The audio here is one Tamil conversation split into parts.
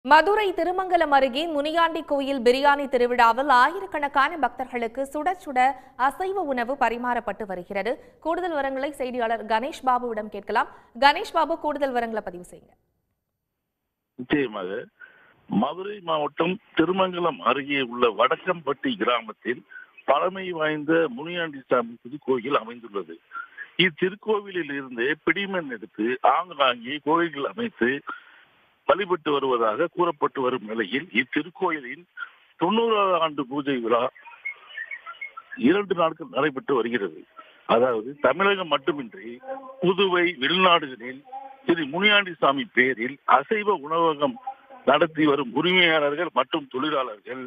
மதுரை திருமங்கலம் அருகே முனியாண்டி கோயில் பிரியாணி திருவிழாவில் ஆயிரக்கணக்கான பக்தர்களுக்கு சுட சுட அசைவ உணவு பரிமாறப்பட்டு வருகிறது. கூடுதல் விவரங்களை செய்தியாளர் கணேஷ் பாபுவிடம் கேட்கலாம். கணேஷ் பாபு, கூடுதல் விவரங்களை பதிவு செய்யுங்க. நிச்சயமாக மதுரை மாவட்டம் திருமங்கலம் அருகே உள்ள வடக்கம்பட்டி கிராமத்தில் பழமை வாய்ந்த முனியாண்டி சாமி திருக்கோயில் அமைந்துள்ளது. இத்திருக்கோவிலில் இருந்து பிடிமண் எடுத்து ஆங்காங்கே கோயில்கள் அமைத்து வழிபட்டு வருவதாக கூறப்பட்டு வரும் நிலையில் இத்திருக்கோயிலின் 90வது ஆண்டு பூஜை விழா 2 நாட்கள் நடைபெற்று வருகிறது. அதாவது தமிழகம் மட்டுமின்றி புதுவை, வெளிநாடுகளில் ஸ்ரீ முனியாண்டி சாமி பேரில் அசைவ உணவகம் நடத்தி வரும் உரிமையாளர்கள் மற்றும் தொழிலாளர்கள்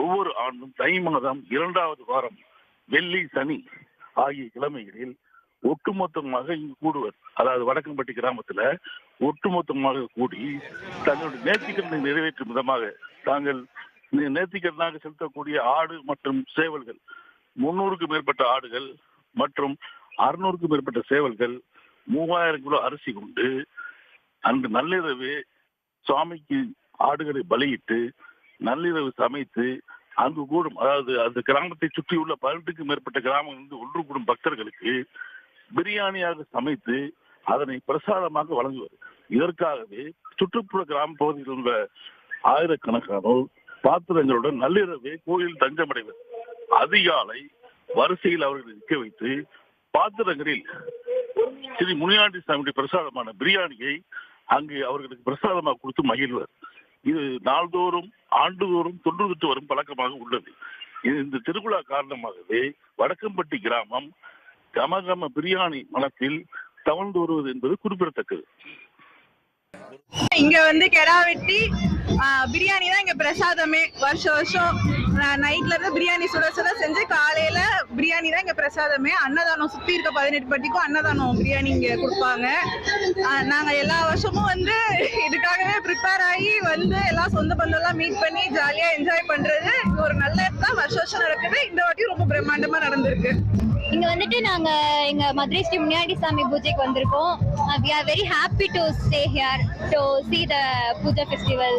ஒவ்வொரு ஆண்டும் தை மாதம் 2வது வாரம் வெள்ளி, சனி ஆகிய கிழமைகளில் ஒட்டுமொத்தமாக இங்கு கூடுவர். அதாவது வடக்கம்பட்டி கிராமத்துல ஒட்டுமொத்தமாக கூடி தங்களுடைய நேர்த்திக்கடனை நிறைவேற்றும் விதமாக தாங்கள் நேர்த்திக்கடனாக செலுத்தக்கூடிய ஆடு மற்றும் சேவல்கள் 300க்கும் மேற்பட்ட ஆடுகள் மற்றும் 600க்கும் மேற்பட்ட சேவல்கள் 3000 கிலோ அரிசி கொண்டு அன்று நள்ளிரவு சுவாமிக்கு ஆடுகளை பலியிட்டு நள்ளிரவு சமைத்து அங்கு கூடும், அதாவது அந்த கிராமத்தை சுற்றியுள்ள 18க்கும் மேற்பட்ட கிராமங்களிலிருந்து ஒன்று கூடும் பக்தர்களுக்கு பிரியாணியாக சமைத்து அதனை பிரசாதமாக வழங்குவது. இதற்காகவே சுற்றுப்புற கிராம பகுதியில் உள்ள ஆயிரக்கணக்கானோர் பாத்திரங்களுடன் நள்ளிரவே கோயில் தஞ்சமடைவர். அதிகாலை வரிசையில் அவர்களை நிற்க வைத்து பாத்திரங்களில் ஸ்ரீ முனியாண்டி சாமியுடைய பிரசாதமான பிரியாணியை அங்கு அவர்களுக்கு பிரசாதமாக கொடுத்து மகிழ்வர். இது நாள்தோறும் ஆண்டுதோறும் தொன்று வரும் பழக்கமாக உள்ளது. இந்த திருவிழா காரணமாகவே வடக்கம்பட்டி கிராமம் கமகம பிரியாணி மனத்தில் தவழ்ந்து வருவது என்பது குறிப்பிடத்தக்கது. இங்க கெடா வெட்டி பிரியாணி தான் இங்க பிரசாதமே. வருஷம் நைட்ல இருந்து பிரியாணி சுட சுட செஞ்சு காலையில பிரியாணி தான் இங்க பிரசாதமே. அன்னதானம் சுத்தி இருக்க 18 பட்டிக்கும் அன்னதானம் பிரியாணி இங்க கொடுப்பாங்க. நாங்க எல்லா வருஷமும் இதுக்காகவே ப்ரிப்பேர் ஆகி எல்லா சொந்த பந்தம் எல்லாம் மீட் பண்ணி ஜாலியா என்ஜாய் பண்றது ஒரு நல்ல தான் வருஷம் நடக்குது. இந்த வாட்டி ரொம்ப பிரம்மாண்டமா நடந்திருக்கு. இங்க நாங்க எங்க மதுரை ஸ்ரீ முனியாண்டி சாமி பூஜைக்கு வந்திருக்கோம். We are very happy to stay here to see the puja festival.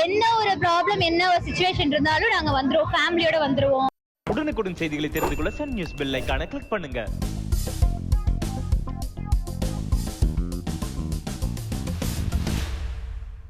என்ன ஒரு ப்ராப்ளம், என்ன ஒரு சிச்சுவேஷன் இருந்தாலும் நாங்க வந்துருவோம், ஃபேமிலியோட வந்துருவோம். உடனுக்குடன் செய்திகளை தெரிந்து கொள்ள சன் நியூஸ் பெல் ஐகானை கிளிக் பண்ணுங்க.